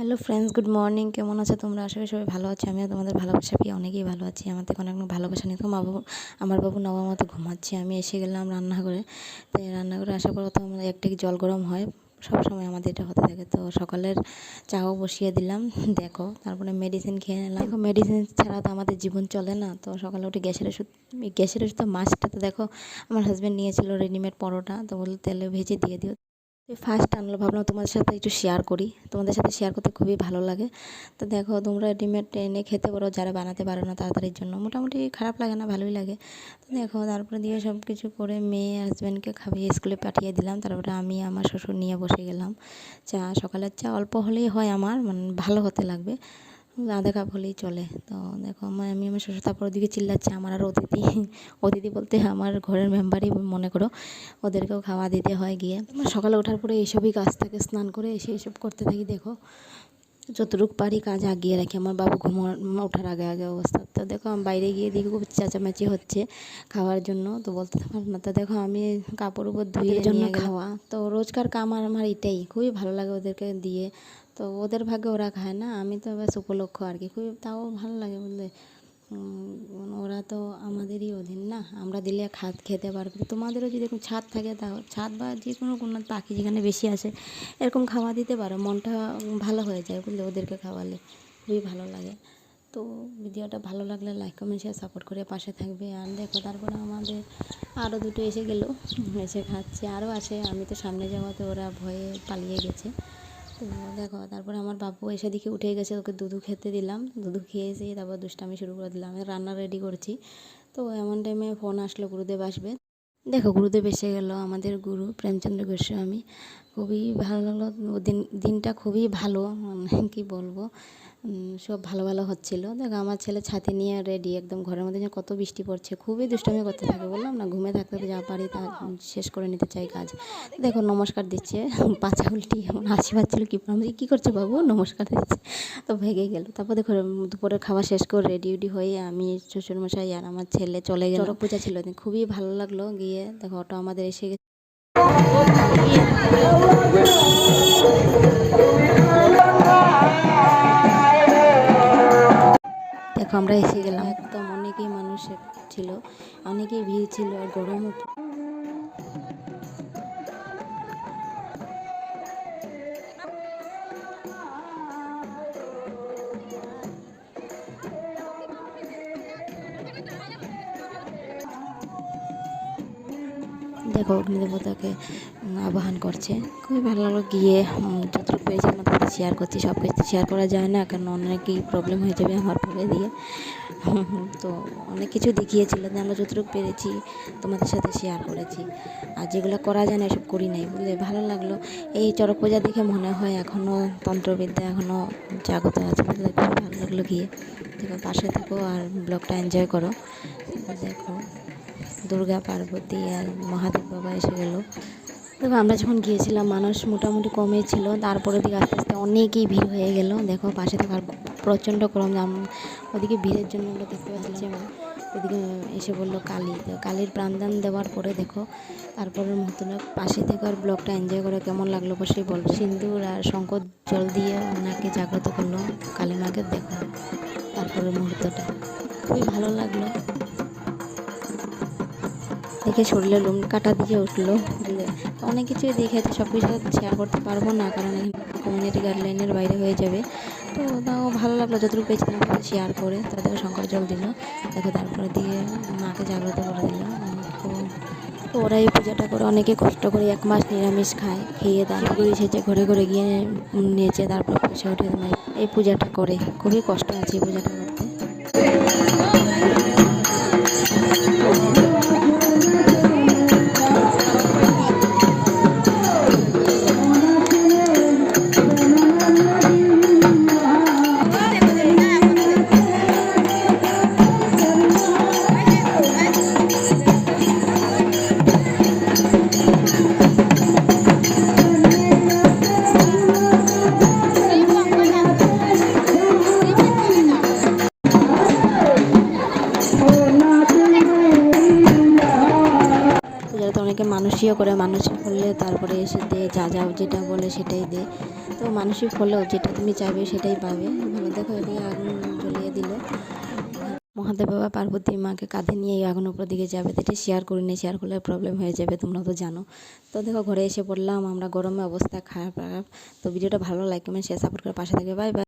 Hello friends, good morning. কেমন আছো তোমরা? আশা করি সবাই ভালো আছে। আমিও তোমাদের ভালোবাসা পেয়ে অনেকেই ভালো আছি। আমার থেকে অনেক ভালোবাসা নিয়ে তো আমার বাবু নবম মতো ঘুমাচ্ছে। আমি এসে গেলাম রান্নাঘরে। তো রান্নাঘরে আসার পর তো আমাদের একটু জল গরম হয়, সবসময় আমাদের এটা হতে থাকে। তো সকালের চাও বসিয়ে দিলাম, দেখো। তারপরে মেডিসিন খেয়ে নিলাম। দেখো, মেডিসিন ছাড়া তো আমাদের জীবন চলে না। তো সকালে উঠে গ্যাসের ওষুধ তো মাছটা তো দেখো, আমার হাজব্যান্ড নিয়েছিল রেডিমেড পরোটা, তো বললো তেলে ভেজে দিয়ে দিও। ফার্স্ট আনলো, ভাবলাম তোমাদের সাথে একটু শেয়ার করি। তোমাদের সাথে শেয়ার করতে খুবই ভালো লাগে। তো দেখো, তোমরা রেডিমেড এনে খেতে পারো যারা বানাতে পারো না তাড়াতাড়ির জন্য। মোটামুটি খারাপ লাগে না, ভালোই লাগে। তো দেখো, তারপরে দিয়ে সব কিছু করে মেয়ে হাজব্যান্ডকে খাইয়ে স্কুলে পাঠিয়ে দিলাম। তারপরে আমি আমার শ্বশুর নিয়ে বসে গেলাম। সকালের চা অল্প হলেই হয়, আমার মানে ভালো হতে লাগবে, আধা কাপ হলেই চলে। তো দেখো, আমি আমার শ্বশুর তারপর ওদিকে চিল্লাচ্ছে। আমার আর অতিথি বলতে আমার ঘরের মেম্বারই মনে করো, ওদেরকেও খাওয়া দিতে হয় গিয়ে। সকালে ওঠার পরে এইসবই কাজ থাকে, স্নান করে এসে এইসব করতে থাকি। দেখো, যতটুকু পারি কাজ আগিয়ে রাখি আমার বাবু ওঠার আগে আগে অবস্থা। তো দেখো, আমি বাইরে গিয়ে দেখি খুব চেঁচামেচি হচ্ছে খাওয়ার জন্য। তো বলতে পারবো না। তো দেখো, আমি কাপড় উপর ধুয়ে জন্য খাওয়া তো রোজকার কাম, আর আমার এটাই খুবই ভালো লাগে ওদেরকে দিয়ে। তো ওদের ভাগ্যে ওরা খায় না, আমি তো ব্যাস উপলক্ষ আর কি। খুবই তাও ভালো লাগে বললে। ওরা তো আমাদেরই অধীন না, আমরা দিলে খেতে পারবে। তোমাদেরও যদি এরকম ছাদ থাকে, তাও ছাদ বা যে কোনো পাখি যেখানে বেশি আসে এরকম খাওয়া দিতে পারো, মনটা ভালো হয়ে যায় বুঝলে, ওদেরকে খাওয়ালে খুবই ভালো লাগে। তো ভিডিওটা ভালো লাগলে লাইক কমেন্ট শেয়ার সাপোর্ট করে পাশে থাকবে। আর দেখো, তারপরে আমাদের আরও দুটো এসে গেলো, এসে খাচ্ছে। আরও আসে, আমি তো সামনে যাওয়াতে ওরা ভয়ে পালিয়ে গেছে। তো দেখো, তারপরে আমার বাবু এসে দিকে উঠে গেছে, ওকে দুধু খেতে দিলাম। দুধু খেয়ে এসে তারপর দুষ্টামি শুরু করে দিলাম। আমি রান্না রেডি করছি। তো এমন টাইমে ফোন আসলো, গুরুদেব আসবে। দেখো, গুরুদেব এসে গেল, আমাদের গুরু প্রেমচন্দ্র গোস্বামী। খুবই ভালো লাগলো, দিনটা খুবই ভালো, কি বলবো, সব ভালো ভালো হচ্ছিলো। দেখো, আমার ছেলে ছাতি নিয়ে রেডি একদম, ঘরের মধ্যে কত বৃষ্টি পড়ছে, খুবই দুষ্টামি করতে থাকে। বললাম না, ঘুমে থাকতে যা পারি তা শেষ করে নিতে চাই কাজ। দেখো, নমস্কার দিচ্ছে, পাছা উল্টি এমন হাসি পাচ্ছিলো। আমি কী করছো বাবু, নমস্কার দিচ্ছে। তো ভেগে গেল। তারপর দেখো, দুপুরের খাওয়া শেষ করে রেডি হয়ে আমি, শ্বশুরমশাই আর আমার ছেলে চলে গেল। চড়ক পূজা ছিল, খুবই ভালো লাগলো গিয়ে। দেখো, অটো আমাদের এসে গেছে। দেখো, আমরা এসে গেলাম একদম। অনেকেই মানুষ ছিল, অনেকেই ভিড় ছিল, আর গরমও। দেখো, অগ্নিদেবতাকে আবাহন করছে, খুবই ভালো লাগলো গিয়ে। যতটুকু পেয়েছি আপনাদের সাথে শেয়ার করছি। সব কিছু শেয়ার করা যায় না, কারণ অনেকই প্রবলেম হয়ে যাবে আমার পরে দিয়ে। তো অনেক কিছু দেখিয়েছিল, আমরা যতটুকু পেরেছি তোমাদের সাথে শেয়ার করেছি। আর যেগুলো করা যায় না এসব করি নাই বুঝলে। ভালো লাগলো এই চড়ক পূজা দেখে, মনে হয় এখনও তন্ত্রবিদ্যা এখনও জাগ্রত আছে বুঝলে। খুব ভালো লাগলো গিয়ে। দেখো, পাশে থেকো আর ব্লগটা এনজয় করো। দেখো, দুর্গা, পার্বতী আর মহাদেব বাবা এসে গেল। দেখো, আমরা যখন গিয়েছিলাম মানুষ মোটামুটি কমই ছিল, তারপরে দিকে আস্তে আস্তে অনেকই ভিড় হয়ে গেল। দেখো, পাশে থাকার প্রচণ্ড গরম, ওদিকে ভিড়ের জন্য আমরা দেখতে পাচ্ছি। ওদিকে এসে বললো কালী। তো কালীর প্রাণদান দেওয়ার পরে দেখো, তারপরের মুহূর্তে পাশে থেকে আর ব্লগটা এনজয় করে কেমন লাগলো অবশ্যই বলবো। সিন্দুর আর শঙ্কর জল দিয়ে ওনাকে জাগ্রত করলো কালী মাকে। দেখো, তারপরের মুহূর্তটা খুবই ভালো লাগলো দেখে, শরীরে লোম কাটা দিয়ে উঠলো বুঝলে। অনেক কিছুই দেখেছি, সব কিছু শেয়ার করতে পারবো না, কারণ কমিউনিটি গাইডলাইনের বাইরে হয়ে যাবে। তো তাও ভালো লাগলো যতটুকু পেয়েছি তার সাথে শেয়ার করে। তাদেরকে শঙ্কর জল দিল। দেখো, তারপরে দিয়ে মাকে জাগ্রত করে দিল। তো ওরা এই পূজাটা করে, অনেকে কষ্ট করে 1 মাস নিরামিষ খায়, খেয়ে তারপরে এসেছে ঘরে ঘরে গিয়ে নিয়েছে, তারপর পয়সা উঠে এই পূজাটা করে। খুবই কষ্ট আছে এই পূজাটা করতে। অনেকে মানুষইও করে, মানুষ করলে তারপরে এসে দে, যা যা যেটা বলে সেটাই দে। তো মানসিক হলেও যেটা তুমি চাইবে সেটাই পাবে। ভালো, দেখো এদিকে আগুন জ্বলিয়ে দিল। মহাদেব বাবা পার্বতী মাকে কাঁধে নিয়ে এই আগুন উপর দিকে যাবে, তো এটা শেয়ার করিনি, শেয়ার করলে প্রবলেম হয়ে যাবে, তোমরা তো জানো। তো দেখো ঘরে এসে পড়লাম আমরা, গরমে অবস্থা খারাপ। তো ভিডিওটা ভালো, লাইক কমেন্ট শেয়ার সাপোর্ট করে পাশে থাকবে। Bye bye.